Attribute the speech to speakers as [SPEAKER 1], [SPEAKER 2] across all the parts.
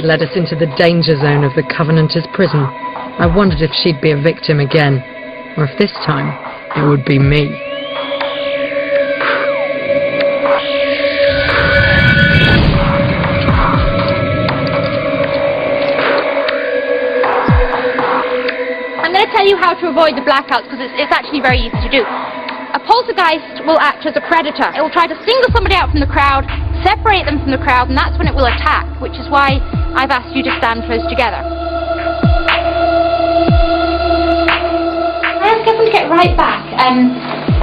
[SPEAKER 1] led us into the danger zone of the Covenanters' prison. I wondered if she'd be a victim again, or if this time it would be me.
[SPEAKER 2] I'm going to tell you how to avoid the blackouts, because it's actually very easy to do. A poltergeist will act as a predator. It will try to single somebody out from the crowd, separate them from the crowd, and that's when it will attack, which is why I've asked you to stand close together. I ask everyone to get right back.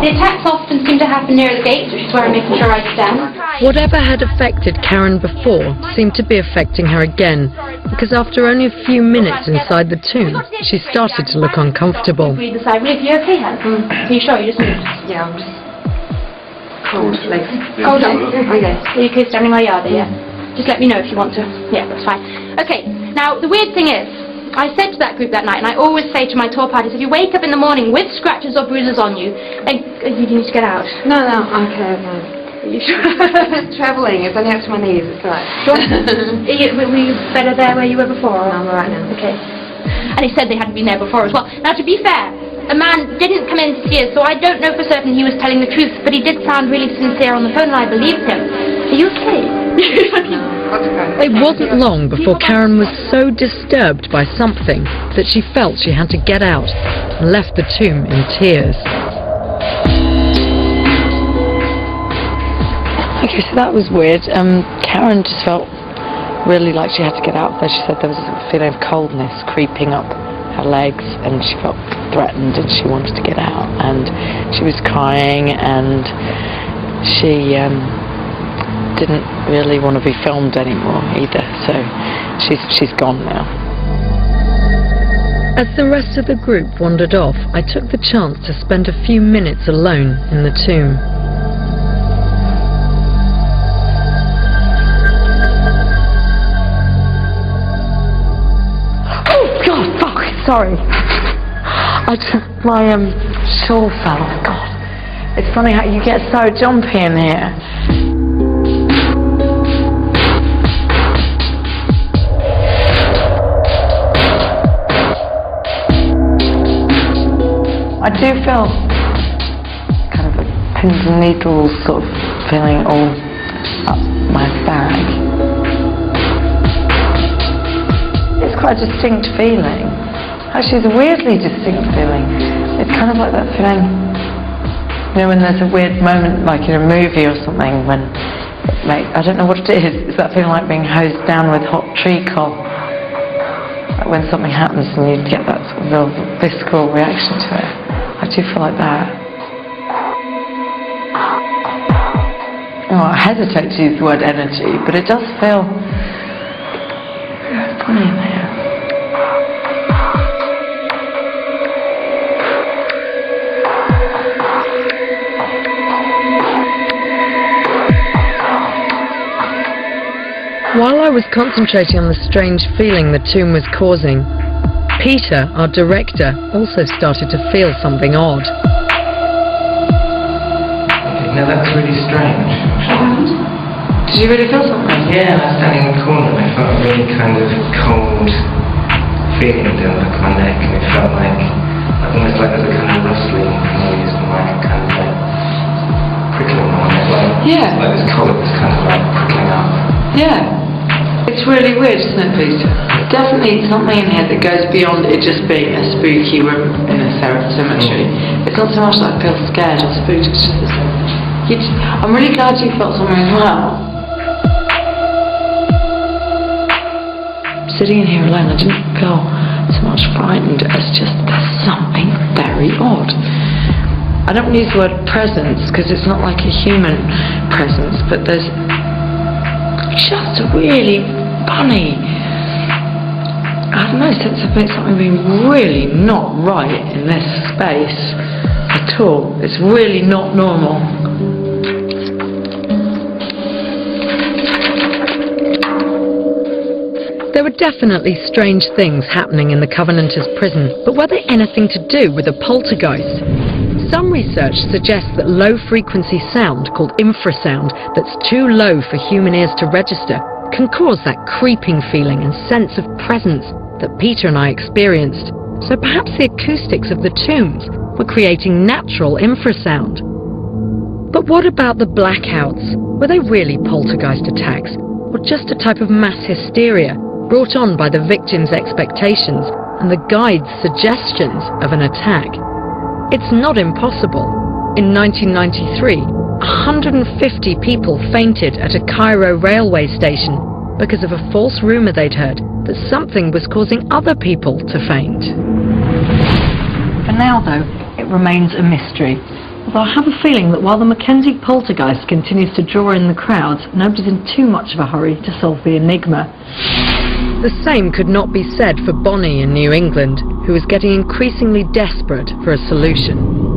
[SPEAKER 2] The attacks often seem to happen near the gates, which is where I'm making sure I stand.
[SPEAKER 1] Whatever had affected Karen before seemed to be affecting her again, because after only a few minutes inside the tomb, she started to look uncomfortable.
[SPEAKER 2] Breathe aside. Are you okay, Helen? Are you sure? You just moved?
[SPEAKER 3] Yeah, I'm just cold legs.
[SPEAKER 2] Cold legs? Okay. Are you okay standing where you are there, yeah? Just let me know if you want to. Yeah, that's fine. Okay, now the weird thing is, I said to that group that night, and I always say to my tour parties, if you wake up in the morning with scratches or bruises on you, then you need to get out.
[SPEAKER 3] No, I'm okay, no.
[SPEAKER 2] Are you sure?
[SPEAKER 3] Travelling, it's only up to my knees, it's alright.
[SPEAKER 2] Were you better there where you were before?
[SPEAKER 3] No, I'm alright now.
[SPEAKER 2] Okay. And he said they hadn't been there before as well. Now, to be fair, the man didn't come in to see us, so I don't know for certain he was telling the truth, but he did sound really sincere on the phone, and I believed him. Are you okay?
[SPEAKER 1] It wasn't long before Karen was so disturbed by something that she felt she had to get out and left the tomb in tears. Okay, so that was weird. Karen just felt really like she had to get out there. She said there was a feeling of coldness creeping up her legs, and she felt threatened and she wanted to get out, and she was crying, and she didn't really want to be filmed anymore either, so she's gone now. As the rest of the group wandered off, I took the chance to spend a few minutes alone in the tomb. Oh God, fuck, sorry. My shawl fell off. God, it's funny how you get so jumpy in here. I do feel kind of a pins and needles sort of feeling all up my back. It's quite a distinct feeling. Actually, it's a weirdly distinct feeling. It's kind of like that feeling, you know, when there's a weird moment, like in a movie or something, when, like, I don't know what it is. It's that feeling like being hosed down with hot treacle. Like when something happens and you get that sort of real visceral reaction to it. I do feel like that. Oh, I hesitate to use the word energy, but it does feel funny in there. While I was concentrating on the strange feeling the tomb was causing, Peter, our director, also started to feel something odd.
[SPEAKER 4] Now that's really strange.
[SPEAKER 1] Did you really feel something?
[SPEAKER 4] Yeah, I was standing in the corner and I felt a really kind of cold feeling down the back of my neck, and it felt like, almost like there's a kind of rustling noise and like a kind of like prickling on my neck.
[SPEAKER 1] Yeah.
[SPEAKER 4] Like this collar was kind of like prickling up.
[SPEAKER 1] Yeah. It's really weird, isn't it, Peter? Definitely something in here that goes beyond it just being a spooky room in a cemetery. It's not so much that I feel scared or spooked, it's just I'm really glad you felt something as well. Sitting in here alone, I didn't feel so much frightened as just there's something very odd. I don't want to use the word presence because it's not like a human presence, but there's just really funny, I don't know, sense of something being really not right in this space at all. It's really not normal. There were definitely strange things happening in the Covenanters' prison, but were they anything to do with a poltergeist? Some research suggests that low-frequency sound, called infrasound, that's too low for human ears to register, can cause that creeping feeling and sense of presence that Peter and I experienced. So perhaps the acoustics of the tombs were creating natural infrasound. But what about the blackouts? Were they really poltergeist attacks, or just a type of mass hysteria brought on by the victim's expectations and the guide's suggestions of an attack? It's not impossible. In 1993, 150 people fainted at a Cairo railway station because of a false rumour they'd heard that something was causing other people to faint.
[SPEAKER 5] For now, though, it remains a mystery. Although I have a feeling that while the Mackenzie poltergeist continues to draw in the crowds, nobody's in too much of a hurry to solve the enigma.
[SPEAKER 1] The same could not be said for Bonnie in New England, who was getting increasingly desperate for a solution.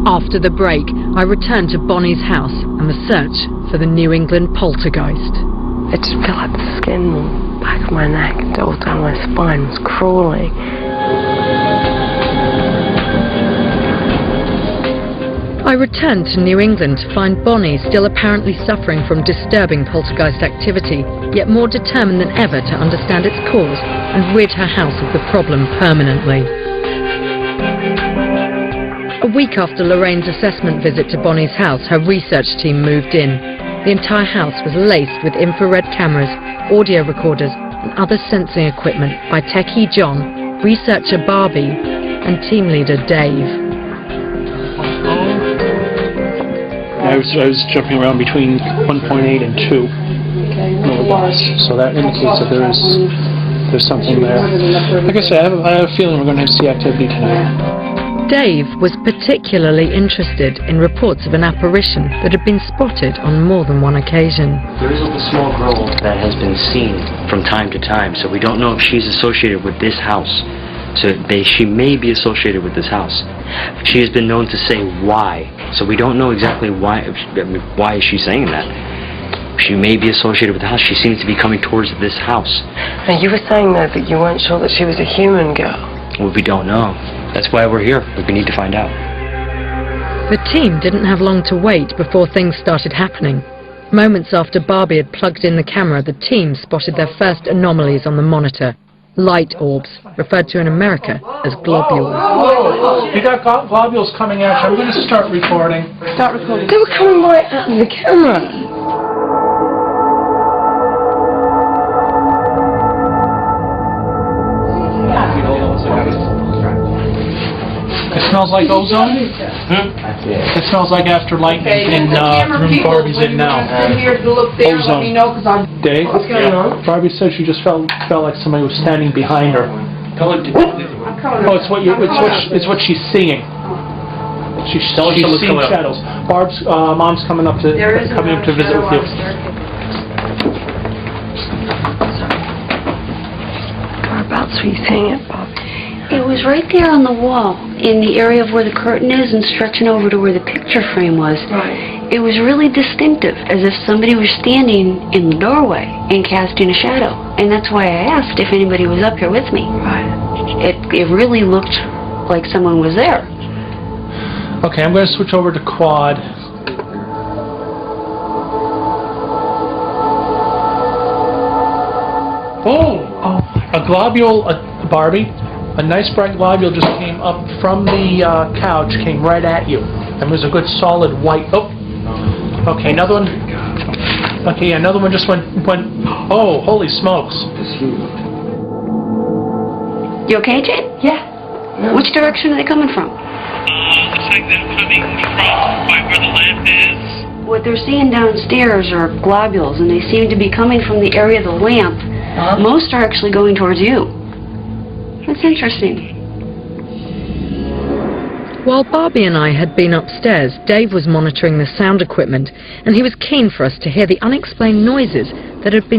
[SPEAKER 1] After the break, I returned to Bonnie's house and the search for the New England poltergeist.
[SPEAKER 3] I just feel like the skin on the back of my neck and all down my spine was crawling.
[SPEAKER 1] I returned to New England to find Bonnie still apparently suffering from disturbing poltergeist activity, yet more determined than ever to understand its cause and rid her house of the problem permanently. A week after Lorraine's assessment visit to Bonnie's house, her research team moved in. The entire house was laced with infrared cameras, audio recorders and other sensing equipment by techie John, researcher Barbie and team leader Dave.
[SPEAKER 6] I was jumping around between 1.8 and 2 millibars, so that indicates that there's something there. Like I said, I have a feeling we're going to see activity tonight.
[SPEAKER 1] Dave was particularly interested in reports of an apparition that had been spotted on more than one occasion.
[SPEAKER 7] There is a small girl that has been seen from time to time, so we don't know if she's associated with this house. She may be associated with this house. She has been known to say why, so we don't know exactly why. Why is she saying that? She may be associated with the house. She seems to be coming towards this house.
[SPEAKER 3] Now, you were saying though that you weren't sure that she was a human girl.
[SPEAKER 7] Well, we don't know. That's why we're here. We need to find out.
[SPEAKER 1] The team didn't have long to wait before things started happening. Moments after Barbie had plugged in the camera, the team spotted their first anomalies on the monitor. Light orbs, referred to in America as globules.
[SPEAKER 6] You got globules coming at you. I'm going to start recording.
[SPEAKER 3] Start recording. They were coming right out of the camera.
[SPEAKER 6] It smells like ozone? It smells like after lightning in room Barbie's in now. Ozone. Dave?
[SPEAKER 3] What's going on?
[SPEAKER 6] Barbie said she just felt like somebody was standing behind her. Oh, it's what she's seeing. She's seeing shadows. Barb's mom's coming up to visit with you.
[SPEAKER 3] Whereabouts were you seeing it, Bob?
[SPEAKER 8] It was right there on the wall, in the area of where the curtain is and stretching over to where the picture frame was.
[SPEAKER 3] Right.
[SPEAKER 8] It was really distinctive, as if somebody was standing in the doorway and casting a shadow. And that's why I asked if anybody was up here with me.
[SPEAKER 3] Right.
[SPEAKER 8] It really looked like someone was there.
[SPEAKER 6] Okay, I'm going to switch over to quad. Oh, a globule, Barbie. A nice bright globule just came up from the couch, came right at you. And was a good solid white. Oh, okay, another one. Okay, another one just went. Oh, holy smokes!
[SPEAKER 8] You okay, Jane?
[SPEAKER 3] Yeah.
[SPEAKER 8] Which direction are they coming from?
[SPEAKER 9] Looks like they're coming from right where the lamp is.
[SPEAKER 8] What they're seeing downstairs are globules, and they seem to be coming from the area of the lamp. Most are actually going towards you. That's interesting.
[SPEAKER 1] While Barbie and I had been upstairs, Dave was monitoring the sound equipment, and he was keen for us to hear the unexplained noises that had been